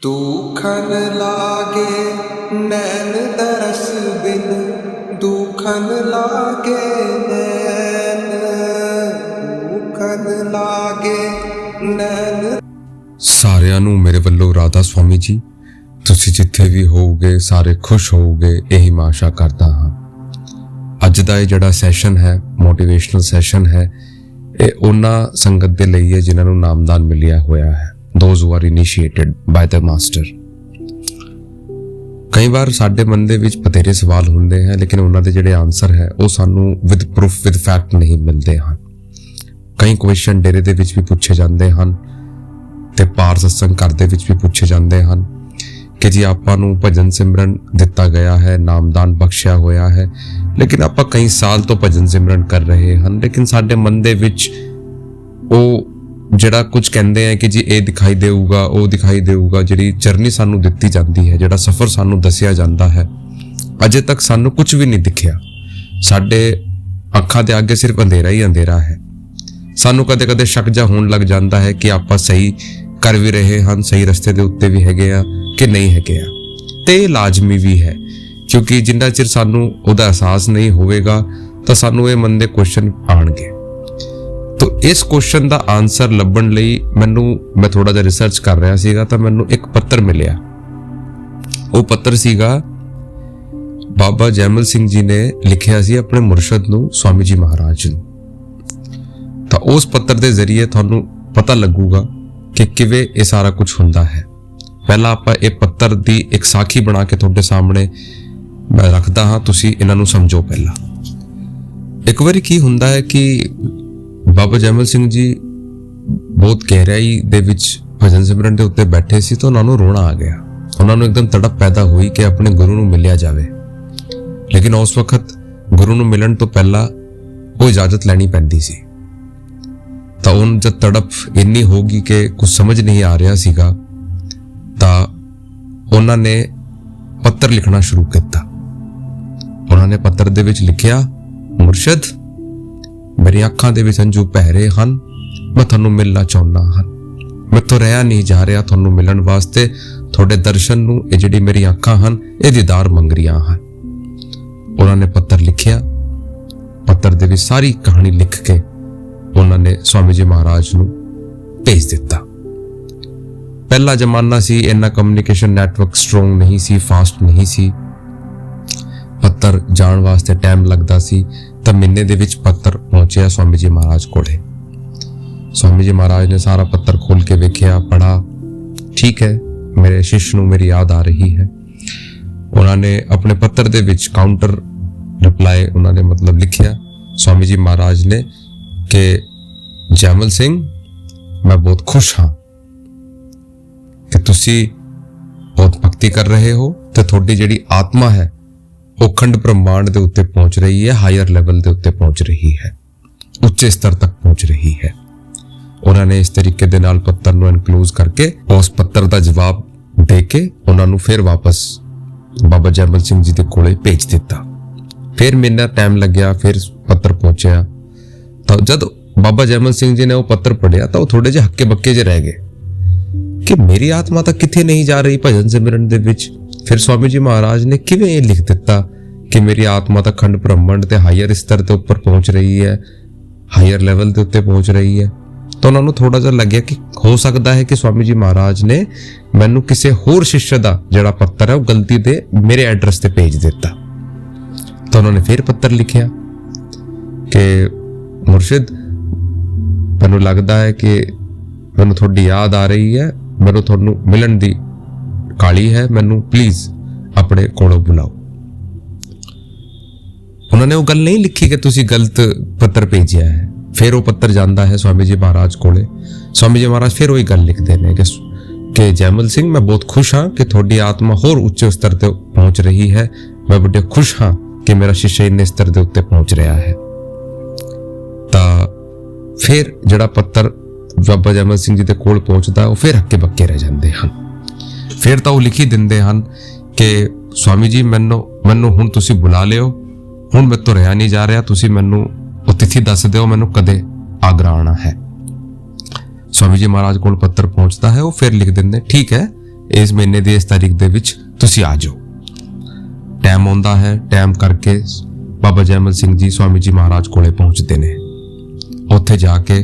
दुखन लागे नैन तरस बिन, दुखन लागे नैन, दुखन लागे नैन। ਸਾਰਿਆਂ ਨੂੰ ਮੇਰੇ ਵੱਲੋਂ ਰਾਧਾ ਸਵਾਮੀ ਜੀ। ਤੁਸੀਂ ਜਿੱਥੇ ਵੀ ਹੋਵੋਗੇ ਸਾਰੇ ਖੁਸ਼ ਹੋਵੋਗੇ, ਇਹੀ ਮੈਂ ਆਸ਼ਾ ਕਰਦਾ ਹਾਂ। ਅੱਜ ਦਾ ਇਹ ਜਿਹੜਾ ਸੈਸ਼ਨ ਹੈ, ਮੋਟੀਵੇਸ਼ਨਲ ਸੈਸ਼ਨ ਹੈ, ਇਹ ਉਹਨਾਂ ਸੰਗਤ ਦੇ ਲਈ ਹੈ ਜਿਨ੍ਹਾਂ ਨੂੰ ਨਾਮਦਾਨ ਮਿਲਿਆ ਹੋਇਆ ਹੈ, those who are initiated by the master। ਕਈ ਵਾਰ ਸਾਡੇ ਮਨ ਦੇ ਵਿੱਚ ਬਥੇਰੇ ਸਵਾਲ ਹੁੰਦੇ ਹੈ, ਲੇਕਿਨ ਉਹਨਾਂ ਦੇ ਜਿਹੜੇ ਆਨਸਰ ਹੈ ਉਹ ਸਾਨੂੰ ਵਿਦ ਪ੍ਰੂਫ ਵਿਦ ਫੈਕਟ ਨਹੀਂ ਮਿਲਦੇ ਹਨ। ਕਈ ਕੁਐਸਚਨ ਡੇਰੇ ਦੇ ਵਿੱਚ ਵੀ ਪੁੱਛੇ ਜਾਂਦੇ ਹਨ ਤੇ ਪਾਰ ਸਤਸੰਗ ਘਰ ਦੇ ਵਿੱਚ ਵੀ ਪੁੱਛੇ ਜਾਂਦੇ ਹਨ ਕਿ ਜੀ ਆਪਾਂ ਨੂੰ ਭਜਨ ਸਿਮਰਨ ਦਿੱਤਾ ਗਿਆ ਹੈ, ਨਾਮਦਾਨ ਬਖਸ਼ਿਆ ਹੋਇਆ ਹੈ, ਲੇਕਿਨ ਆਪਾਂ ਕਈ ਸਾਲ ਤੋਂ ਭਜਨ ਸਿਮਰਨ ਕਰ ਰਹੇ ਹਨ, ਲੇਕਿਨ ਸਾਡੇ ਮਨ ਦੇ ਵਿੱਚ ਉਹ ਜਿਹੜਾ ਕੁਝ ਕਹਿੰਦੇ ਆ ਕਿ ਜੀ ਇਹ ਦਿਖਾਈ ਦੇਊਗਾ, ਉਹ ਦਿਖਾਈ ਦੇਊਗਾ, ਜਿਹੜੀ ਜਰਨੀ ਸਾਨੂੰ ਦਿੱਤੀ ਜਾਂਦੀ ਹੈ, ਜਿਹੜਾ ਸਫ਼ਰ ਸਾਨੂੰ ਦੱਸਿਆ ਜਾਂਦਾ ਹੈ, ਅਜੇ ਤੱਕ ਸਾਨੂੰ ਕੁਝ ਵੀ ਨਹੀਂ ਦਿਖਿਆ। ਸਾਡੇ ਅੱਖਾਂ ਦੇ ਅੱਗੇ ਸਿਰਫ ਅੰਧੇਰਾ ਹੀ ਅੰਧੇਰਾ ਹੈ। ਸਾਨੂੰ ਕਦੇ-ਕਦੇ ਸ਼ੱਕ ਜਿਹਾ ਹੋਣ ਲੱਗ ਜਾਂਦਾ ਹੈ ਕਿ ਆਪਾਂ ਸਹੀ ਕਰ ਵੀ ਰਹੇ ਹਨ, ਸਹੀ ਰਸਤੇ ਦੇ ਉੱਤੇ ਵੀ ਹੈਗੇ ਆ ਕਿ ਨਹੀਂ ਹੈਗੇ ਆ। ਤੇ ਇਹ ਲਾਜ਼ਮੀ ਵੀ ਹੈ, ਕਿਉਂਕਿ ਜਿੰਨਾ ਚਿਰ ਸਾਨੂੰ ਉਹਦਾ ਅਹਿਸਾਸ ਨਹੀਂ ਹੋਵੇਗਾ ਤਾਂ ਸਾਨੂੰ ਇਹ ਮਨ ਦੇ ਕੁਐਸਚਨ ਆਣਗੇ। ਤੋ ਇਸ ਕੁਐਸਚਨ ਦਾ ਆਨਸਰ ਲੱਭਣ ਲਈ ਮੈਂ ਥੋੜਾ ਜਿਹਾ ਰਿਸਰਚ ਕਰ ਰਿਹਾ ਸੀਗਾ ਤਾਂ ਮੈਨੂੰ ਇੱਕ ਪੱਤਰ ਮਿਲਿਆ। ਉਹ ਪੱਤਰ ਸੀਗਾ ਬਾਬਾ ਜੈਮਲ ਸਿੰਘ ਜੀ ਨੇ ਲਿਖਿਆ ਸੀ ਆਪਣੇ ਮੁਰਸ਼ਦ ਨੂੰ, ਸਵਾਮੀ ਜੀ ਮਹਾਰਾਜ ਨੂੰ। ਤਾਂ ਉਸ ਪੱਤਰ ਦੇ ਜ਼ਰੀਏ ਤੁਹਾਨੂੰ ਪਤਾ ਲੱਗੂਗਾ ਕਿ ਕਿਵੇਂ ਇਹ ਸਾਰਾ ਕੁਝ ਹੁੰਦਾ ਹੈ। ਪਹਿਲਾਂ ਆਪਾਂ ਇਹ ਪੱਤਰ ਦੀ ਇੱਕ ਸਾਖੀ ਬਣਾ ਕੇ ਤੁਹਾਡੇ ਸਾਹਮਣੇ ਮੈਂ ਰੱਖਦਾ ਹਾਂ, ਤੁਸੀਂ ਇਹਨਾਂ ਨੂੰ ਸਮਝੋ। ਪਹਿਲਾਂ ਇੱਕ ਵਾਰੀ ਕੀ ਹੁੰਦਾ ਹੈ ਕਿ ਬਾਬਾ ਜੈਮਲ ਸਿੰਘ ਜੀ ਬਹੁਤ ਗਹਿਰਾਈ ਦੇ ਵਿੱਚ ਭਜਨ ਸਿਮਰਨ ਦੇ ਉੱਤੇ ਬੈਠੇ ਸੀ ਤਾਂ ਉਹਨਾਂ ਨੂੰ ਰੋਣਾ ਆ ਗਿਆ। ਉਹਨਾਂ ਨੂੰ ਇੱਕਦਮ ਤੜਪ ਪੈਦਾ ਹੋਈ ਕਿ ਆਪਣੇ ਗੁਰੂ ਨੂੰ ਮਿਲਿਆ ਜਾਵੇ, ਲੇਕਿਨ ਉਸ ਵਕਤ ਗੁਰੂ ਨੂੰ ਮਿਲਣ ਤੋਂ ਪਹਿਲਾਂ ਉਹ ਇਜਾਜ਼ਤ ਲੈਣੀ ਪੈਂਦੀ ਸੀ। ਤਾਂ ਉਹਨਾਂ ਜਦ ਤੜਪ ਇੰਨੀ ਹੋ ਗਈ ਕਿ ਕੁਝ ਸਮਝ ਨਹੀਂ ਆ ਰਿਹਾ ਸੀਗਾ ਤਾਂ ਉਹਨਾਂ ਨੇ ਪੱਤਰ ਲਿਖਣਾ ਸ਼ੁਰੂ ਕੀਤਾ। ਉਹਨਾਂ ਨੇ ਪੱਤਰ ਦੇ ਵਿੱਚ ਲਿਖਿਆ, ਮੁਰਸ਼ਦ, ਮੇਰੀਆਂ ਅੱਖਾਂ ਦੇ ਵਿੱਚ ਹੰਝੂ ਪੈ ਰਹੇ ਹਨ, ਮੈਂ ਤੁਹਾਨੂੰ ਮਿਲਣਾ ਚਾਹੁੰਦਾ ਹਾਂ, ਮੈਥੋਂ ਰਿਹਾ ਨਹੀਂ ਜਾ ਰਿਹਾ ਤੁਹਾਨੂੰ ਮਿਲਣ ਵਾਸਤੇ। ਤੁਹਾਡੇ ਦਰਸ਼ਨ ਨੂੰ ਇਹ ਜਿਹੜੀ ਮੇਰੀਆਂ ਅੱਖਾਂ ਹਨ ਇਹ ਦੀਦਾਰ ਮੰਗ ਰਹੀਆਂ ਹਨ। ਉਹਨਾਂ ਨੇ ਪੱਤਰ ਲਿਖਿਆ। ਪੱਤਰ ਦੇ ਵਿੱਚ ਸਾਰੀ ਕਹਾਣੀ ਲਿਖ ਕੇ ਉਹਨਾਂ ਨੇ ਸਵਾਮੀ ਜੀ ਮਹਾਰਾਜ ਨੂੰ ਭੇਜ ਦਿੱਤਾ। ਪਹਿਲਾ ਜ਼ਮਾਨਾ ਸੀ, ਇੰਨਾ ਕਮਿਊਨੀਕੇਸ਼ਨ ਨੈਟਵਰਕ ਸਟਰੋਂਗ ਨਹੀਂ ਸੀ, ਫਾਸਟ ਨਹੀਂ ਸੀ। ਪੱਤਰ ਜਾਣ ਵਾਸਤੇ ਟਾਈਮ ਲੱਗਦਾ ਸੀ। ਤਾਂ ਮਹੀਨੇ ਦੇ ਵਿੱਚ ਪੱਤਰ ਪਹੁੰਚਿਆ ਸਵਾਮੀ ਜੀ ਮਹਾਰਾਜ ਕੋਲੇ। ਸਵਾਮੀ ਜੀ ਮਹਾਰਾਜ ਨੇ ਸਾਰਾ ਪੱਤਰ ਖੋਲ ਕੇ ਵੇਖਿਆ, ਪੜ੍ਹਾ, ਠੀਕ ਹੈ, ਮੇਰੇ ਸ਼ਿਸ਼ ਨੂੰ ਮੇਰੀ ਯਾਦ ਆ ਰਹੀ ਹੈ। ਉਹਨਾਂ ਨੇ ਆਪਣੇ ਪੱਤਰ ਦੇ ਵਿੱਚ ਕਾਊਂਟਰ ਰਿਪਲਾਈ ਉਹਨਾਂ ਨੇ ਮਤਲਬ ਲਿਖਿਆ ਸਵਾਮੀ ਜੀ ਮਹਾਰਾਜ ਨੇ ਕਿ ਜੈਮਲ ਸਿੰਘ, ਮੈਂ ਬਹੁਤ ਖੁਸ਼ ਹਾਂ ਕਿ ਤੁਸੀਂ ਬਹੁਤ ਭਗਤੀ ਕਰ ਰਹੇ ਹੋ ਤੇ ਤੁਹਾਡੀ ਜਿਹੜੀ ਆਤਮਾ ਹੈ ਉਹ ਅਖੰਡ ਬ੍ਰਹਮਾਂਡ ਦੇ ਉੱਤੇ ਪਹੁੰਚ ਰਹੀ ਹੈ, ਹਾਇਰ ਲੈਵਲ ਦੇ ਉੱਤੇ ਪਹੁੰਚ ਰਹੀ ਹੈ, ਉੱਚੇ ਸਤਰ ਤੱਕ ਪਹੁੰਚ ਰਹੀ ਹੈ। ਉਹਨਾਂ ਨੇ ਇਸ ਤਰੀਕੇ ਦੇ ਨਾਲ ਪੱਤਰ ਨੂੰ ਐਨਕਲੋਜ਼ ਕਰਕੇ ਉਸ ਪੱਤਰ ਦਾ ਜਵਾਬ ਦੇ ਕੇ ਉਹਨਾਂ ਨੂੰ ਫਿਰ ਵਾਪਸ ਬਾਬਾ ਜੈਮਲ ਸਿੰਘ ਜੀ ਦੇ ਕੋਲੇ ਭੇਜ ਦਿੱਤਾ। ਫਿਰ ਮਹੀਨਾ ਟਾਈਮ ਲੱਗਿਆ, ਫਿਰ ਪੱਤਰ ਪਹੁੰਚਿਆ। ਤਾਂ ਜਦ ਬਾਬਾ ਜੈਮਲ ਸਿੰਘ ਜੀ ਨੇ ਉਹ ਪੱਤਰ ਪੜ੍ਹਿਆ ਤਾਂ ਉਹ ਥੋੜੇ ਜਿਹੇ ਹੱਕੇ ਬੱਕੇ ਜਿਹੇ ਰਹਿ ਗਏ ਕਿ ਮੇਰੀ ਆਤਮਾ ਤਾਂ ਕਿੱਥੇ ਨਹੀਂ ਜਾ ਰਹੀ ਭਜਨ ਸਿਮਰਨ ਦੇ ਵਿੱਚ। ਫਿਰ ਸਵਾਮੀ ਜੀ ਮਹਾਰਾਜ ਨੇ ਕਿਵੇਂ ਇਹ ਲਿਖ ਦਿੱਤਾ ਕਿ ਮੇਰੀ ਆਤਮਾ ਤਾਂ ਅਖੰਡ ਬ੍ਰਹਮੰਡ ਤੇ ਹਾਇਰ ਸਤਰ ਦੇ ਉੱਪਰ ਪਹੁੰਚ ਰਹੀ ਹੈ, ਹਾਇਰ ਲੈਵਲ ਦੇ ਉੱਤੇ ਪਹੁੰਚ ਰਹੀ ਹੈ। ਤਾਂ ਉਹਨਾਂ ਨੂੰ ਥੋੜਾ ਜਿਹਾ ਲੱਗਿਆ ਕਿ ਹੋ ਸਕਦਾ ਹੈ ਕਿ ਸਵਾਮੀ ਜੀ ਮਹਾਰਾਜ ਨੇ ਮੈਨੂੰ ਕਿਸੇ ਹੋਰ ਸ਼ਿਸ਼ ਦਾ ਜਿਹੜਾ ਪੱਤਰ ਹੈ ਉਹ ਗਲਤੀ ਦੇ ਮੇਰੇ ਐਡਰੈਸ ਤੇ ਭੇਜ ਦਿੱਤਾ। ਤਾਂ ਉਹਨਾਂ ਨੇ ਫਿਰ ਪੱਤਰ ਲਿਖਿਆ ਕਿ ਮੁਰਸ਼ਿਦ, ਮੈਨੂੰ ਲੱਗਦਾ ਹੈ ਕਿ ਮੈਨੂੰ ਤੁਹਾਡੀ ਯਾਦ ਆ ਰਹੀ ਹੈ, ਮੈਨੂੰ ਤੁਹਾਨੂੰ ਮਿਲਣ ਦੀ ਕਾਹਲੀ ਹੈ, ਮੈਨੂੰ ਪਲੀਜ਼ ਆਪਣੇ ਕੋਲੋਂ ਬੁਲਾਓ। ਉਹਨਾਂ ਨੇ ਉਹ ਗੱਲ ਨਹੀਂ ਲਿਖੀ ਕਿ ਤੁਸੀਂ ਗਲਤ ਪੱਤਰ ਭੇਜਿਆ ਹੈ। ਫਿਰ ਉਹ ਪੱਤਰ ਜਾਂਦਾ ਹੈ ਸਵਾਮੀ ਜੀ ਮਹਾਰਾਜ ਕੋਲੇ। ਸਵਾਮੀ ਜੀ ਮਹਾਰਾਜ ਫਿਰ ਉਹੀ ਗੱਲ ਲਿਖਦੇ ਨੇ ਕਿ ਜੈਮਲ ਸਿੰਘ, ਮੈਂ ਬਹੁਤ ਖੁਸ਼ ਹਾਂ ਕਿ ਤੁਹਾਡੀ ਆਤਮਾ ਹੋਰ ਉੱਚੇ ਸਤਰ ਤੇ ਪਹੁੰਚ ਰਹੀ ਹੈ। ਮੈਂ ਬੜੇ ਖੁਸ਼ ਹਾਂ ਕਿ ਮੇਰਾ ਸ਼ਿਸ਼ ਇੰਨੇ ਸਤਰ ਦੇ ਉੱਤੇ ਪਹੁੰਚ ਰਿਹਾ ਹੈ। ਤਾਂ ਫਿਰ ਜਿਹੜਾ ਪੱਤਰ ਬਾਬਾ ਜੈਮਲ ਸਿੰਘ ਜੀ ਦੇ ਕੋਲ ਪਹੁੰਚਦਾ ਉਹ ਫਿਰ ਹੱਕੇ ਬੱਕੇ ਰਹਿ ਜਾਂਦੇ ਹਨ। ਫਿਰ ਤਾਂ ਉਹ ਲਿਖੀ ਦਿੰਦੇ ਹਨ ਕਿ ਸਵਾਮੀ ਜੀ, ਮੈਨੂੰ ਹੁਣ ਤੁਸੀਂ ਬੁਲਾ ਲਿਓ, ਹੁਣ ਮੇਰੇ ਤੋਂ ਰਿਹਾ ਨਹੀਂ ਜਾ ਰਿਹਾ, ਤੁਸੀਂ ਮੈਨੂੰ ਉਹ ਤਿਥੀ ਦੱਸ ਦਿਓ, ਮੈਨੂੰ ਕਦੇ ਆਗਰਾ ਆਉਣਾ ਹੈ। ਸਵਾਮੀ ਜੀ ਮਹਾਰਾਜ ਕੋਲ ਪੱਤਰ ਪਹੁੰਚਦਾ ਹੈ, ਉਹ ਫਿਰ ਲਿਖ ਦਿੰਦੇ, ਠੀਕ ਹੈ, ਇਸ ਮਹੀਨੇ ਦੀ ਇਸ ਤਾਰੀਖ ਦੇ ਵਿੱਚ ਤੁਸੀਂ ਆ ਜਾਓ। ਟਾਈਮ ਆਉਂਦਾ ਹੈ, ਟਾਈਮ ਕਰਕੇ ਬਾਬਾ ਜੈਮਲ ਸਿੰਘ ਜੀ ਸਵਾਮੀ ਜੀ ਮਹਾਰਾਜ ਕੋਲੇ ਪਹੁੰਚਦੇ ਨੇ। ਉੱਥੇ ਜਾ ਕੇ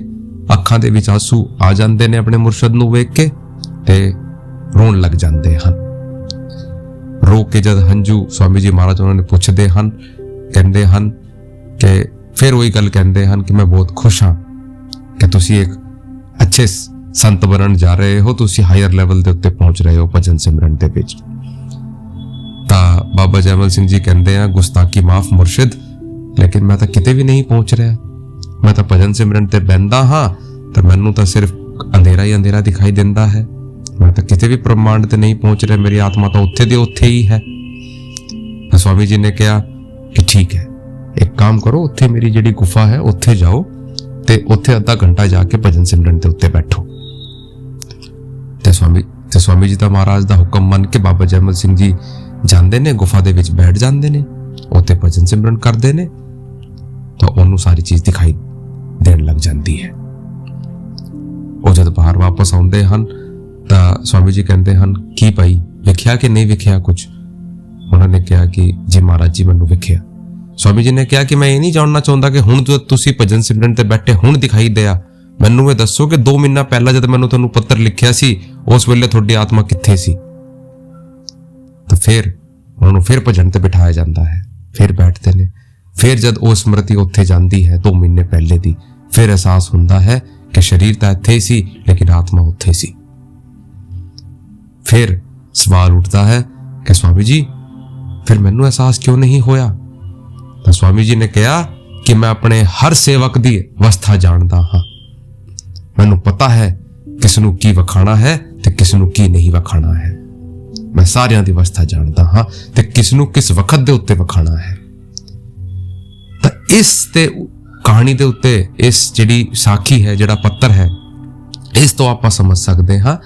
ਅੱਖਾਂ ਦੇ ਵਿੱਚ ਆਂਸੂ ਆ ਜਾਂਦੇ ਨੇ ਆਪਣੇ ਮੁਰਸ਼ਦ ਨੂੰ ਵੇਖ ਕੇ ਤੇ ਰੋਣ ਲੱਗ ਜਾਂਦੇ ਹਨ। ਰੋ ਕੇ ਜਦ ਹੰਝੂ ਸਵਾਮੀ ਜੀ ਮਹਾਰਾਜ ਉਹਨਾਂ ਨੇ ਪੁੱਛਦੇ ਹਨ, ਕਹਿੰਦੇ ਹਨ ਕਿ ਫਿਰ ਉਹੀ ਗੱਲ ਕਹਿੰਦੇ ਹਨ ਕਿ ਮੈਂ ਬਹੁਤ ਖੁਸ਼ ਹਾਂ ਕਿ ਤੁਸੀਂ ਇੱਕ ਅੱਛੇ ਸੰਤ ਬਣਨ ਜਾ ਰਹੇ ਹੋ, ਤੁਸੀਂ ਹਾਇਰ ਲੈਵਲ ਦੇ ਉੱਤੇ ਪਹੁੰਚ ਰਹੇ ਹੋ ਭਜਨ ਸਿਮਰਨ ਦੇ ਵਿੱਚ। ਤਾਂ ਬਾਬਾ ਜੈਮਲ ਸਿੰਘ ਜੀ ਕਹਿੰਦੇ ਆ, ਗੁਸਤਾਖੀ ਮਾਫ ਮੁਰਸ਼ਿਦ, ਲੇਕਿਨ ਮੈਂ ਤਾਂ ਕਿਤੇ ਵੀ ਨਹੀਂ ਪਹੁੰਚ ਰਿਹਾ। ਮੈਂ ਤਾਂ ਭਜਨ ਸਿਮਰਨ ਤੇ ਬਹਿੰਦਾ ਹਾਂ ਤਾਂ ਮੈਨੂੰ ਤਾਂ ਸਿਰਫ ਅੰਧੇਰਾ ਹੀ ਅੰਧੇਰਾ ਦਿਖਾਈ ਦਿੰਦਾ ਹੈ। ਮੈਂ ਤਾਂ ਕਿਤੇ ਵੀ ਬ੍ਰਹਮਾਂਡ ਤੇ ਨਹੀਂ ਪਹੁੰਚ ਰਿਹਾ, ਮੇਰੀ ਆਤਮਾ ਤਾਂ ਉੱਥੇ ਦੀ ਉੱਥੇ ਹੀ ਹੈ। ਤਾਂ ਸਵਾਮੀ ਜੀ ਨੇ ਕਿਹਾ ਕਿ ਠੀਕ ਹੈ, ਇੱਕ ਕੰਮ ਕਰੋ, ਉੱਥੇ ਮੇਰੀ ਜਿਹੜੀ ਗੁਫਾ ਹੈ ਉੱਥੇ ਜਾਓ ਤੇ ਉੱਥੇ ਅੱਧਾ ਘੰਟਾ ਜਾ ਕੇ ਭਜਨ ਸਿਮਰਨ ਦੇ ਉੱਤੇ ਬੈਠੋ। ਤੇ ਸਵਾਮੀ ਜੀ ਦਾ ਮਹਾਰਾਜ ਦਾ ਹੁਕਮ ਮੰਨ ਕੇ ਬਾਬਾ ਜੈਮਲ ਸਿੰਘ ਜੀ ਜਾਂਦੇ ਨੇ, ਗੁਫਾ ਦੇ ਵਿੱਚ ਬੈਠ ਜਾਂਦੇ ਨੇ, ਉੱਥੇ ਭਜਨ ਸਿਮਰਨ ਕਰਦੇ ਨੇ ਤਾਂ ਉਹਨੂੰ ਸਾਰੀ ਚੀਜ਼ ਦਿਖਾਈ ਦੇਣ ਲੱਗ ਜਾਂਦੀ ਹੈ। ਉਹ ਜਦ ਬਾਹਰ ਵਾਪਸ ਆਉਂਦੇ ਹਨ ਤਾਂ ਸਵਾਮੀ ਜੀ ਕਹਿੰਦੇ ਹਨ, ਕੀ ਭਾਈ ਵੇਖਿਆ ਕਿ ਨਹੀਂ ਵੇਖਿਆ ਕੁਝ? ਉਹਨਾਂ ਨੇ ਕਿਹਾ ਕਿ ਜੀ ਮਹਾਰਾਜ ਜੀ ਮੈਨੂੰ ਵੇਖਿਆ। ਸਵਾਮੀ ਜੀ ਨੇ ਕਿਹਾ ਕਿ ਮੈਂ ਇਹ ਨਹੀਂ ਜਾਣਨਾ ਚਾਹੁੰਦਾ ਕਿ ਹੁਣ ਜੋ ਤੁਸੀਂ ਭਜਨ ਸਿਮਰਨ ਤੇ ਬੈਠੇ ਹੁਣ ਦਿਖਾਈ ਦਿਆ, ਮੈਨੂੰ ਇਹ ਦੱਸੋ ਕਿ 2 ਮਹੀਨਾ ਪਹਿਲਾਂ ਜਦ ਮੈਨੂੰ ਤੁਹਾਨੂੰ ਪੱਤਰ ਲਿਖਿਆ ਸੀ ਉਸ ਵੇਲੇ ਤੁਹਾਡੀ ਆਤਮਾ ਕਿੱਥੇ ਸੀ? ਤਾਂ ਫਿਰ ਉਹਨਾਂ ਨੂੰ ਫਿਰ ਭਜਨ ਤੇ ਬਿਠਾਇਆ ਜਾਂਦਾ ਹੈ, ਫਿਰ ਬੈਠਦੇ ਨੇ। ਫਿਰ ਜਦ ਉਹ ਸਮ੍ਰਿਤੀ ਉੱਥੇ ਜਾਂਦੀ ਹੈ 2 ਮਹੀਨੇ ਪਹਿਲੇ ਦੀ, ਫਿਰ ਅਹਿਸਾਸ ਹੁੰਦਾ ਹੈ ਕਿ ਸਰੀਰ ਤਾਂ ਇੱਥੇ ਹੀ ਸੀ ਲੇਕਿਨ ਆਤਮਾ ਉੱਥੇ ਸੀ। ਫਿਰ ਸਵਾਲ ਉੱਠਦਾ ਹੈ ਕਿ ਸਵਾਮੀ ਜੀ ਫਿਰ ਮੈਨੂੰ ਅਹਿਸਾਸ ਕਿਉਂ ਨਹੀਂ ਹੋਇਆ? ਤਾਂ ਸਵਾਮੀ ਜੀ ਨੇ ਕਿਹਾ ਕਿ ਮੈਂ ਆਪਣੇ ਹਰ ਸੇਵਕ ਦੀ ਅਵਸਥਾ ਜਾਣਦਾ ਹਾਂ। ਮੈਨੂੰ ਪਤਾ ਹੈ ਕਿਸ ਨੂੰ ਕੀ ਵਖਾਣਾ ਹੈ ਤੇ ਕਿਸ ਨੂੰ ਕੀ ਨਹੀਂ ਵਖਾਣਾ ਹੈ। ਮੈਂ ਸਾਰਿਆਂ ਦੀ ਅਵਸਥਾ ਜਾਣਦਾ ਹਾਂ ਤੇ ਕਿਸ ਨੂੰ ਕਿਸ ਵਕਤ ਦੇ ਉੱਤੇ ਵਖਾਣਾ ਹੈ। ਤਾਂ ਇਸ ਤੇ ਕਹਾਣੀ ਦੇ ਉੱਤੇ ਇਸ ਜਿਹੜੀ ਸਾਖੀ ਹੈ, ਜਿਹੜਾ ਪੱਤਰ ਹੈ, ਇਸ ਤੋਂ ਆਪਾਂ ਸਮਝ ਸਕਦੇ ਹਾਂ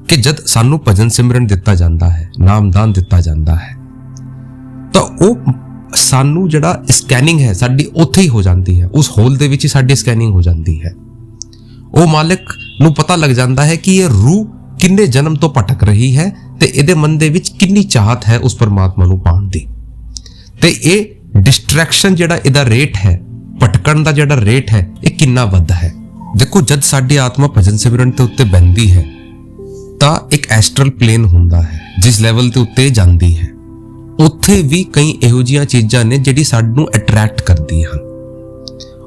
ਕਿ ਜਦ ਸਾਨੂੰ ਭਜਨ ਸਿਮਰਨ ਦਿੱਤਾ ਜਾਂਦਾ ਹੈ, ਨਾਮਦਾਨ ਦਿੱਤਾ ਜਾਂਦਾ ਹੈ, ਤਾਂ ਉਹ ਸਾਨੂੰ ਜਿਹੜਾ ਸਕੈਨਿੰਗ ਹੈ ਸਾਡੀ ਉੱਥੇ ਹੀ ਹੋ ਜਾਂਦੀ ਹੈ, ਉਸ ਹੋਲ ਦੇ ਵਿੱਚ ਹੀ ਸਾਡੀ ਸਕੈਨਿੰਗ ਹੋ ਜਾਂਦੀ ਹੈ। ਉਹ ਮਾਲਕ ਨੂੰ ਪਤਾ ਲੱਗ ਜਾਂਦਾ ਹੈ ਕਿ ਇਹ ਰੂਹ ਕਿੰਨੇ ਜਨਮ ਤੋਂ ਭਟਕ ਰਹੀ ਹੈ ਤੇ ਇਹਦੇ ਮਨ ਦੇ ਵਿੱਚ ਕਿੰਨੀ ਚਾਹਤ ਹੈ ਉਸ ਪਰਮਾਤਮਾ ਨੂੰ ਪਾਉਣ ਦੀ। ਤੇ ਇਹ ਡਿਸਟਰੈਕਸ਼ਨ ਜਿਹੜਾ ਇਹਦਾ ਰੇਟ ਹੈ, ਭਟਕਣ ਦਾ ਜਿਹੜਾ ਰੇਟ ਹੈ, ਇਹ ਕਿੰਨਾ ਵੱਧ ਹੈ। ਦੇਖੋ, ਜਦ ਸਾਡੀ ਆਤਮਾ ਭਜਨ ਸਿਮਰਨ ਦੇ ਉੱਤੇ ਬਹਿੰਦੀ ਹੈ ਤਾਂ ਇੱਕ ਐਸਟਰਲ ਪਲੇਨ ਹੁੰਦਾ ਹੈ ਜਿਸ ਲੈਵਲ ਦੇ ਉੱਤੇ ਜਾਂਦੀ ਹੈ। ਉੱਥੇ ਵੀ ਕਈ ਇਹੋ ਜਿਹੀਆਂ ਚੀਜ਼ਾਂ ਨੇ ਜਿਹੜੀ ਸਾਨੂੰ ਅਟਰੈਕਟ ਕਰਦੀਆਂ ਹਨ।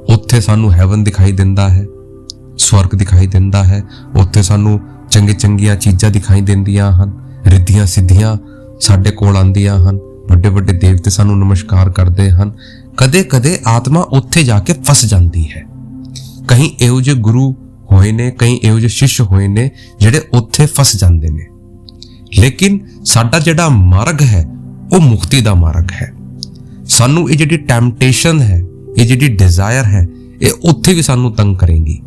ਉੱਥੇ ਸਾਨੂੰ ਹੈਵਨ ਦਿਖਾਈ ਦਿੰਦਾ ਹੈ, ਸਵਰਗ ਦਿਖਾਈ ਦਿੰਦਾ ਹੈ, ਉੱਥੇ ਸਾਨੂੰ ਚੰਗੀਆਂ ਚੀਜ਼ਾਂ ਦਿਖਾਈ ਦਿੰਦੀਆਂ ਹਨ, ਰਿੱਧੀਆਂ ਸਿੱਧੀਆਂ ਸਾਡੇ ਕੋਲ ਆਉਂਦੀਆਂ ਹਨ, ਵੱਡੇ ਵੱਡੇ ਦੇਵਤੇ ਸਾਨੂੰ ਨਮਸਕਾਰ ਕਰਦੇ ਹਨ। ਕਦੇ ਕਦੇ ਆਤਮਾ ਉੱਥੇ ਜਾ ਕੇ ਫਸ ਜਾਂਦੀ ਹੈ। ਕਈ ਇਹੋ ਜਿਹੇ ਗੁਰੂ ਹੋਏ ਨੇ, ਕਈ ਇਹੋ ਜਿਹੇ ਸ਼ਿਸ਼ ਹੋਏ ਨੇ ਜਿਹੜੇ ਉੱਥੇ ਫਸ ਜਾਂਦੇ ਨੇ। ਲੇਕਿਨ ਸਾਡਾ ਜਿਹੜਾ ਮਾਰਗ ਹੈ ਉਹ ਮੁਕਤੀ ਦਾ ਮਾਰਗ ਹੈ। ਸਾਨੂੰ ਇਹ ਜਿਹੜੀ ਟੈਂਪਟੇਸ਼ਨ ਹੈ, ਇਹ ਜਿਹੜੀ ਡਿਜ਼ਾਇਰ ਹੈ, ਇਹ ਉੱਥੇ ਵੀ ਸਾਨੂੰ ਤੰਗ ਕਰੇਗੀ।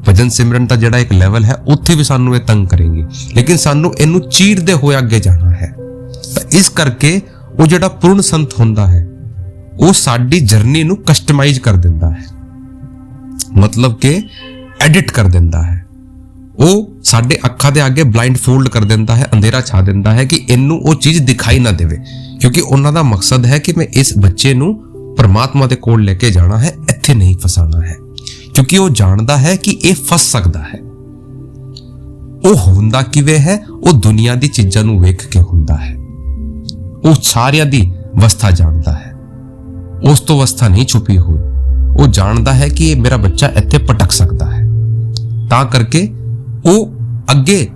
ਭਜਨ ਸਿਮਰਨ ਦਾ ਜਿਹੜਾ ਇੱਕ ਲੈਵਲ ਹੈ ਉੱਥੇ ਵੀ ਸਾਨੂੰ ਇਹ ਤੰਗ ਕਰੇਗੀ, ਲੇਕਿਨ ਸਾਨੂੰ ਇਹਨੂੰ ਚੀਰਦੇ ਹੋਏ ਅੱਗੇ ਜਾਣਾ ਹੈ। ਤਾਂ ਇਸ ਕਰਕੇ ਉਹ ਜਿਹੜਾ ਪੂਰਨ ਸੰਤ ਹੁੰਦਾ ਹੈ ਉਹ ਸਾਡੀ ਜਰਨੀ ਨੂੰ ਕਸਟਮਾਈਜ਼ ਕਰ ਦਿੰਦਾ ਹੈ, ਮਤਲਬ ਕਿ ਐਡਿਟ ਕਰ ਦਿੰਦਾ ਹੈ। ਉਹ ਸਾਡੇ ਅੱਖਾਂ ਦੇ ਅੱਗੇ ਬਲਾਈਂਡ ਫੋਲਡ ਕਰ ਦਿੰਦਾ ਹੈ, ਅੰਧੇਰਾ ਛਾ ਦਿੰਦਾ ਹੈ ਕਿ ਇਹਨੂੰ ਉਹ ਚੀਜ਼ ਦਿਖਾਈ ਨਾ ਦੇਵੇ, ਕਿਉਂਕਿ ਉਹਨਾਂ ਦਾ ਮਕਸਦ ਹੈ ਕਿ ਮੈਂ ਇਸ ਬੱਚੇ ਨੂੰ ਪਰਮਾਤਮਾ ਦੇ ਕੋਲ ਲੈ ਕੇ ਜਾਣਾ ਹੈ, ਇੱਥੇ ਨਹੀਂ ਫਸਾਣਾ ਹੈ, ਕਿਉਂਕਿ ਉਹ ਜਾਣਦਾ ਹੈ ਕਿ ਇਹ ਫਸ ਸਕਦਾ ਹੈ। ਉਹ ਹੁੰਦਾ ਕਿਵੇਂ ਹੈ? ਉਹ ਦੁਨੀਆ ਦੀ ਚੀਜ਼ਾਂ ਨੂੰ ਵੇਖ ਕੇ ਹੁੰਦਾ ਹੈ। ਉਹ ਸਾਰਿਆਂ ਦੀ ਅਵਸਥਾ ਜਾਣਦਾ ਹੈ, ਉਸ ਤੋਂ ਅਵਸਥਾ ਨਹੀਂ ਛੁਪੀ ਹੋਈ। ਉਹ ਜਾਣਦਾ ਹੈ ਕਿ ਇਹ ਮੇਰਾ ਬੱਚਾ ਇੱਥੇ ਭਟਕ ਸਕਦਾ ਹੈ, ਤਾਂ ਕਰਕੇ ਉਹ ਅੱਗੇ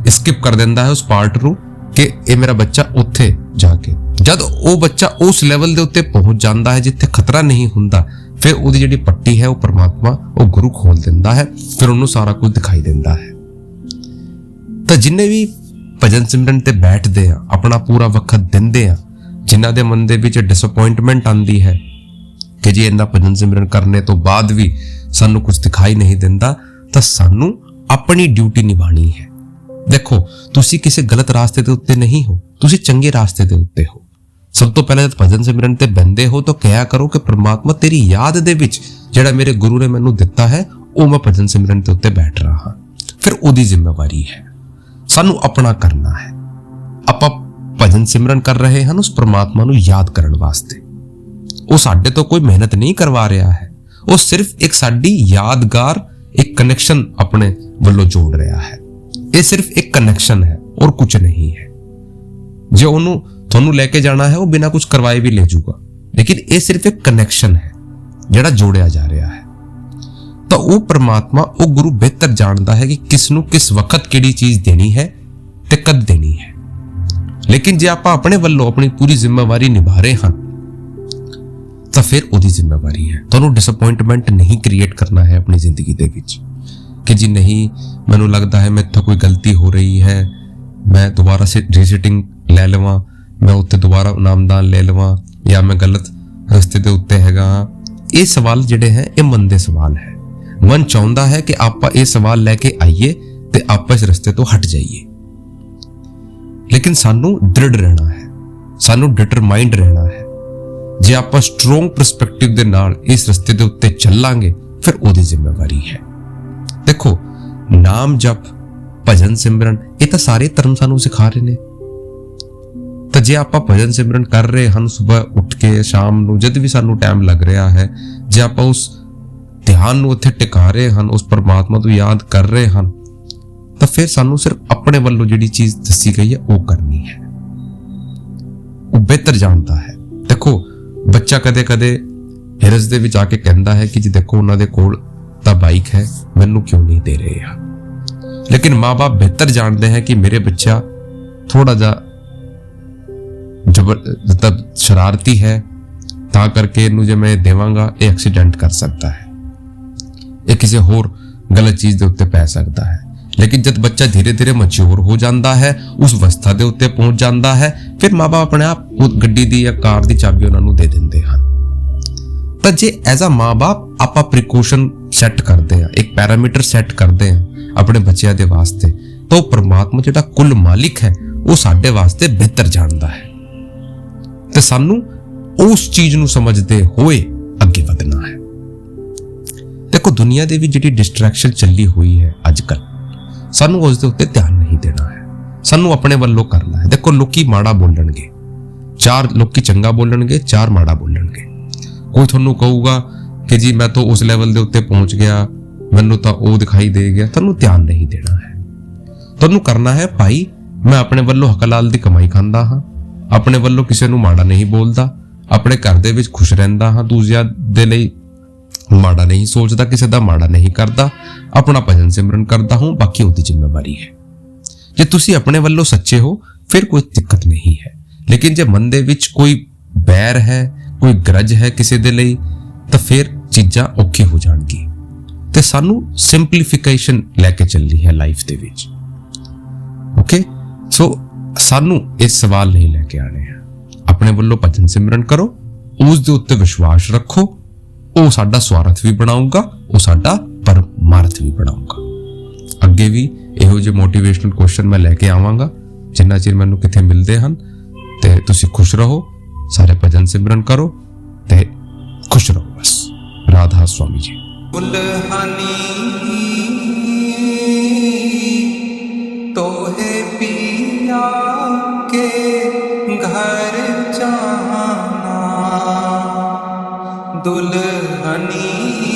ਸਕਿਪ ਕਰ ਦਿੰਦਾ ਹੈ ਉਸ ਪਾਰਟ ਨੂੰ ਕਿ ਇਹ ਮੇਰਾ ਬੱਚਾ ਉੱਥੇ ਜਾ ਕੇ, ਜਦ ਉਹ ਬੱਚਾ ਉਸ ਲੈਵਲ ਦੇ ਉੱਤੇ ਪਹੁੰਚ ਜਾਂਦਾ ਹੈ ਜਿੱਥੇ ਖਤਰਾ ਨਹੀਂ ਹੁੰਦਾ, ਫਿਰ ਉਹਦੀ ਜਿਹੜੀ ਪੱਟੀ ਹੈ ਉਹ ਪਰਮਾਤਮਾ, ਉਹ ਗੁਰੂ ਖੋਲ ਦਿੰਦਾ ਹੈ, ਫਿਰ ਉਹਨੂੰ ਸਾਰਾ ਕੁਝ ਦਿਖਾਈ ਦਿੰਦਾ ਹੈ। ਤਾਂ ਜਿੰਨੇ ਵੀ ਭਜਨ ਸਿਮਰਨ ਤੇ ਬੈਠਦੇ ਆ, ਆਪਣਾ ਪੂਰਾ ਵਕਤ ਦਿੰਦੇ ਆ, ਜਿਨ੍ਹਾਂ ਦੇ ਮਨ ਦੇ ਵਿੱਚ ਡਿਸਅਪਾਇੰਟਮੈਂਟ ਆਉਂਦੀ ਹੈ ਕਿ ਜੀ ਇੰਨਾ ਭਜਨ ਸਿਮਰਨ ਕਰਨੇ ਤੋਂ ਬਾਅਦ ਵੀ ਸਾਨੂੰ ਕੁਝ ਦਿਖਾਈ ਨਹੀਂ ਦਿੰਦਾ, ਤਾਂ ਸਾਨੂੰ ਆਪਣੀ ਡਿਊਟੀ ਨਿਭਾਣੀ ਹੈ। ਦੇਖੋ, ਤੁਸੀਂ ਕਿਸੇ ਗਲਤ ਰਾਸਤੇ ਦੇ ਉੱਤੇ ਨਹੀਂ ਹੋ, ਤੁਸੀਂ ਚੰਗੇ ਰਾਸਤੇ ਦੇ ਉੱਤੇ ਹੋ। ਸਭ ਤੋਂ ਪਹਿਲਾਂ ਜਦ ਭਜਨ ਸਿਮਰਨ ਤੇ ਬਹਿੰਦੇ ਹੋ ਤਾਂ ਕਿਹਾ ਕਰੋ ਕਿ ਪ੍ਰਮਾਤਮਾ ਤੇਰੀ ਯਾਦ ਦੇ ਵਿੱਚ ਜਿਹੜਾ ਮੇਰੇ ਗੁਰੂ ਨੇ ਮੈਨੂੰ ਦਿੱਤਾ ਹੈ ਉਹ ਮੈਂ ਭਜਨ ਸਿਮਰਨ ਦੇ ਉੱਤੇ ਬੈਠ ਰਹਾ ਹਾਂ। ਫਿਰ ਉਹਦੀ ਜ਼ਿੰਮੇਵਾਰੀ ਹੈ। ਸਾਨੂੰ ਆਪਣਾ ਕਰਨਾ ਹੈ। ਆਪਾਂ ਭਜਨ ਸਿਮਰਨ ਕਰ ਰਹੇ ਹਨ ਉਸ ਪ੍ਰਮਾਤਮਾ ਨੂੰ ਯਾਦ ਕਰਨ ਵਾਸਤੇ। ਉਹ ਸਾਡੇ ਤੋਂ ਕੋਈ ਮਿਹਨਤ ਨਹੀਂ ਕਰਵਾ ਰਿਹਾ ਹੈ, ਉਹ ਸਿਰਫ ਇੱਕ ਸਾਡੀ ਯਾਦਗਾਰ, ਇੱਕ ਕਨੈਕਸ਼ਨ ਆਪਣੇ ਵੱਲੋਂ ਜੋੜ ਰਿਹਾ ਹੈ। ਇਹ ਸਿਰਫ ਇੱਕ ਕਨੈਕਸ਼ਨ ਹੈ ਔਰ ਕੁਝ ਨਹੀਂ ਹੈ। ਜੇ ਉਹਨੂੰ ਤੁਹਾਨੂੰ ਲੈ ਕੇ ਜਾਣਾ ਹੈ ਉਹ ਬਿਨਾਂ ਕੁਝ ਕਰਵਾਏ ਵੀ ਲੈ ਜਾਊਗਾ, ਲੇਕਿਨ ਇਹ ਸਿਰਫ ਇੱਕ ਕਨੈਕਸ਼ਨ ਹੈ ਜਿਹੜਾ ਜੋੜਿਆ ਜਾ ਰਿਹਾ ਹੈ। ਤਾਂ ਉਹ ਪ੍ਰਮਾਤਮਾ, ਉਹ ਗੁਰੂ ਬਿਹਤਰ ਜਾਣਦਾ ਹੈ ਕਿ ਕਿਸ ਨੂੰ ਕਿਸ ਵਕਤ ਕਿਹੜੀ ਚੀਜ਼ ਦੇਣੀ ਹੈ ਤੇ ਕਦ ਦੇਣੀ ਹੈ। ਲੇਕਿਨ ਜੇ ਆਪਾਂ ਆਪਣੇ ਵੱਲੋਂ ਆਪਣੀ ਪੂਰੀ ਜ਼ਿੰਮੇਵਾਰੀ ਨਿਭਾ ਰਹੇ ਹਾਂ ਤਾਂ ਫਿਰ ਉਹਦੀ ਜ਼ਿੰਮੇਵਾਰੀ ਹੈ। ਤੁਹਾਨੂੰ ਡਿਸਅਪਾਇੰਟਮੈਂਟ ਨਹੀਂ ਕ੍ਰੀਏਟ ਕਰਨਾ ਹੈ ਆਪਣੀ ਜ਼ਿੰਦਗੀ ਦੇ ਵਿੱਚ ਕਿ ਜੀ ਨਹੀਂ, ਮੈਨੂੰ ਲੱਗਦਾ ਹੈ ਮੈਥੋਂ ਕੋਈ ਗਲਤੀ ਹੋ ਰਹੀ ਹੈ, ਮੈਂ ਦੁਬਾਰਾ ਸੇ ਰੀਸਿਟਿੰਗ ਲੈ ਲਵਾਂ, ਮੈਂ ਉੱਤੇ ਦੁਬਾਰਾ ਨਾਮਦਾਨ ਲੈ ਲਵਾਂ, ਜਾਂ ਮੈਂ ਗਲਤ ਰਸਤੇ ਦੇ ਉੱਤੇ ਹੈਗਾ। ਇਹ ਸਵਾਲ ਜਿਹੜੇ ਹੈ ਇਹ ਮਨ ਦੇ ਸਵਾਲ ਹੈ। ਮਨ ਚਾਹੁੰਦਾ ਹੈ ਕਿ ਆਪਾਂ ਇਹ ਸਵਾਲ ਲੈ ਕੇ ਆਈਏ ਤੇ ਆਪਾਂ ਇਸ ਰਸਤੇ ਤੋਂ ਹਟ ਜਾਈਏ, ਲੇਕਿਨ ਸਾਨੂੰ ਦ੍ਰਿੜ ਰਹਿਣਾ ਹੈ, ਸਾਨੂੰ ਡਿਟਰਮਾਈਂਡ ਰਹਿਣਾ ਹੈ। ਜੇ ਆਪਾਂ ਸਟਰੋਂਗ ਪਰਸਪੈਕਟਿਵ ਦੇ ਨਾਲ ਇਸ ਰਸਤੇ ਦੇ ਉੱਤੇ ਚੱਲਾਂਗੇ ਫਿਰ ਉਹਦੀ ਜ਼ਿੰਮੇਵਾਰੀ ਹੈ। ਦੇਖੋ, ਨਾਮ ਜਪ, ਭਜਨ ਸਿਮਰਨ, ਇਹ ਤਾਂ ਸਾਰੇ ਧਰਮ ਸਾਨੂੰ ਸਿਖਾ ਰਹੇ ਨੇ। ਤਾਂ ਜੇ ਆਪਾਂ ਭਜਨ ਸਿਮਰਨ ਕਰ ਰਹੇ ਹਨ ਸਵੇਰ ਉੱਠ ਕੇ, ਸ਼ਾਮ ਨੂੰ, ਜਦ ਵੀ ਸਾਨੂੰ ਟਾਈਮ ਲੱਗ ਰਿਹਾ ਹੈ, ਜੇ ਆਪਾਂ ਉਸ ਧਿਆਨ ਨੂੰ ਉੱਥੇ ਟਿਕਾ ਰਹੇ ਹਨ, ਉਸ ਪਰਮਾਤਮਾ ਨੂੰ ਯਾਦ ਕਰ ਰਹੇ ਹਨ, ਤਾਂ ਫਿਰ ਸਾਨੂੰ ਸਿਰਫ ਆਪਣੇ ਵੱਲੋਂ ਜਿਹੜੀ ਚੀਜ਼ ਦੱਸੀ ਗਈ ਹੈ ਉਹ ਕਰਨੀ ਹੈ। ਉਹ ਬਿਹਤਰ ਜਾਣਦਾ ਹੈ। ਦੇਖੋ, ਬੱਚਾ ਕਦੇ ਕਦੇ ਹਿਰਸ ਦੇ ਵਿੱਚ ਆ ਕੇ ਕਹਿੰਦਾ ਹੈ ਕਿ ਜੀ ਦੇਖੋ ਉਹਨਾਂ ਦੇ ਕੋਲ ਤਾਂ ਬਾਈਕ ਹੈ, ਮੈਨੂੰ ਕਿਉਂ ਨਹੀਂ ਦੇ ਰਹੇ ਆ। ਲੇਕਿਨ ਮਾਂ-ਬਾਪ ਬਿਹਤਰ ਜਾਣਦੇ ਹੈ ਕਿ ਮੇਰੇ ਬੱਚਾ ਥੋੜਾ ਜਿਹਾ ਮਤਲਬ ਸ਼ਰਾਰਤੀ ਹੈ, ਤਾਂ ਕਰਕੇ ਇਹਨੂੰ ਜੇ ਮੈਂ ਦੇਵਾਂਗਾ ਇਹ ਐਕਸੀਡੈਂਟ ਕਰ ਸਕਦਾ ਹੈ, ਇਹ ਕਿਸੇ ਹੋਰ ਗਲਤ ਚੀਜ਼ ਦੇ ਉੱਤੇ ਪੈ ਸਕਦਾ ਹੈ। ਲੇਕਿਨ ਜਦ ਬੱਚਾ ਧੀਰੇ ਧੀਰੇ ਮੈਚੁਰ ਹੋ ਜਾਂਦਾ ਹੈ, ਉਸ ਅਵਸਥਾ ਦੇ ਉੱਤੇ ਪਹੁੰਚ ਜਾਂਦਾ ਹੈ, ਫਿਰ ਮਾਂ-ਬਾਪ ਆਪਣੇ ਆਪ ਉਹ ਗੱਡੀ ਦੀ ਜਾਂ ਕਾਰ ਦੀ ਚਾਬੀ ਉਹਨਾਂ ਨੂੰ ਦੇ ਦਿੰਦੇ ਹਨ। ਤਾਂ ਜੇ ਐਜ਼ ਅ ਮਾਂ-ਬਾਪ ਆਪਾਂ ਪ੍ਰੀਕੌਸ਼ਨ ਸੈੱਟ ਕਰਦੇ ਹਾਂ, ਇੱਕ ਪੈਰਾਮੀਟਰ ਸੈੱਟ ਕਰਦੇ ਹਾਂ ਆਪਣੇ ਬੱਚਿਆਂ ਦੇ ਵਾਸਤੇ, ਤਾਂ ਉਹ ਪਰਮਾਤਮਾ ਜਿਹੜਾ ਕੁੱਲ ਮਾਲਿਕ ਹੈ ਉਹ ਸਾਡੇ ਵਾਸਤੇ ਬਿਹਤਰ ਜਾਣਦਾ ਹੈ ਤੇ ਸਾਨੂੰ ਉਸ ਚੀਜ਼ ਨੂੰ ਸਮਝਦੇ ਹੋਏ ਅੱਗੇ ਵਧਣਾ ਹੈ। ਦੇਖੋ, ਦੁਨੀਆ ਦੇ ਵਿੱਚ ਜਿਹੜੀ ਡਿਸਟਰੈਕਸ਼ਨ ਚੱਲੀ ਹੋਈ ਹੈ ਅੱਜ ਕੱਲ੍ਹ, ਸਾਨੂੰ ਉਸ ਦੇ ਉੱਤੇ ਧਿਆਨ ਨਹੀਂ ਦੇਣਾ ਹੈ, ਸਾਨੂੰ ਆਪਣੇ ਵੱਲੋਂ ਕਰਨਾ ਹੈ। ਦੇਖੋ, ਲੋਕੀ ਮਾੜਾ ਬੋਲਣਗੇ, 4 ਲੋਕੀ ਚੰਗਾ ਬੋਲਣਗੇ, 4 ਮਾੜਾ ਬੋਲਣਗੇ। ਕੋਈ ਤੁਹਾਨੂੰ ਕਹੂਗਾ ਕਿ ਜੀ ਮੈਂ ਤਾਂ ਉਸ ਲੈਵਲ ਦੇ ਉੱਤੇ ਪਹੁੰਚ ਗਿਆ, ਮੈਨੂੰ ਤਾਂ ਉਹ ਦਿਖਾਈ ਦੇ ਗਿਆ। ਤੁਹਾਨੂੰ ਧਿਆਨ ਨਹੀਂ ਦੇਣਾ ਹੈ। ਤੁਹਾਨੂੰ ਕਰਨਾ ਹੈ, ਭਾਈ ਮੈਂ ਆਪਣੇ ਵੱਲੋਂ ਹਕਲਾਲ ਦੀ ਕਮਾਈ ਖਾਂਦਾ ਹਾਂ, ਆਪਣੇ ਵੱਲੋਂ ਕਿਸੇ ਨੂੰ ਮਾੜਾ ਨਹੀਂ ਬੋਲਦਾ, ਆਪਣੇ ਘਰ ਦੇ ਵਿੱਚ ਖੁਸ਼ ਰਹਿੰਦਾ ਹਾਂ, ਦੂਜਿਆਂ ਦੇ ਲਈ ਮਾੜਾ ਨਹੀਂ ਸੋਚਦਾ, ਕਿਸੇ ਦਾ ਮਾੜਾ ਨਹੀਂ ਕਰਦਾ, ਆਪਣਾ ਭਜਨ ਸਿਮਰਨ ਕਰਦਾ ਹੂੰ, ਬਾਕੀ ਉਹਦੀ ਜ਼ਿੰਮੇਵਾਰੀ ਹੈ। ਜੇ ਤੁਸੀਂ ਆਪਣੇ ਵੱਲੋਂ ਸੱਚੇ ਹੋ ਫਿਰ ਕੋਈ ਦਿੱਕਤ ਨਹੀਂ ਹੈ। ਲੇਕਿਨ ਜੇ ਮਨ ਦੇ ਵਿੱਚ ਕੋਈ ਬੈਰ ਹੈ, ਕੋਈ ਗਰਜ ਹੈ ਕਿਸੇ ਦੇ ਲਈ, ਤਾਂ ਫਿਰ ਚੀਜ਼ਾਂ ਔਖੀ ਹੋ ਜਾਣਗੀ। ਤੇ ਸਾਨੂੰ ਸਿੰਪਲੀਫਿਕੇਸ਼ਨ ਲੈ ਕੇ ਚੱਲਣੀ ਹੈ ਲਾਈਫ ਦੇ ਵਿੱਚ। ਓਕੇ, ਸੋ ਸਾਨੂੰ ਇਹ ਸਵਾਲ ਨਹੀਂ ਲੈ ਕੇ ਆਣੇ ਆ। ਆਪਣੇ ਵੱਲੋਂ ਭਜਨ ਸਿਮਰਨ ਕਰੋ, ਉਸ ਦੇ ਉੱਤੇ ਵਿਸ਼ਵਾਸ ਰੱਖੋ, ਉਹ ਸਾਡਾ ਸਵਾਰਥ ਵੀ ਬਣਾਊਗਾ, ਉਹ ਸਾਡਾ ਪਰਮਾਰਥ ਵੀ ਬਣਾਊਗਾ। ਅੱਗੇ ਵੀ ਇਹੋ ਜਿਹੇ ਮੋਟੀਵੇਸ਼ਨਲ ਕੁਐਸਚਨ ਮੈਂ ਲੈ ਕੇ ਆਵਾਂਗਾ ਜਿੰਨਾ ਚਿਰ ਮੈਨੂੰ ਕਿਤੇ ਮਿਲਦੇ ਹਨ। ਤੇ ਤੁਸੀਂ ਖੁਸ਼ ਰਹੋ, ਸਾਰੇ ਭਜਨ ਸਿਮਰਨ ਕਰੋ ਤੇ ਖੁਸ਼ ਰਹੋ। ਬਸ ਰਾਧਾ स्वामी जी। दुल्हनी तोहे पिया के घर जाना, दुल्हनी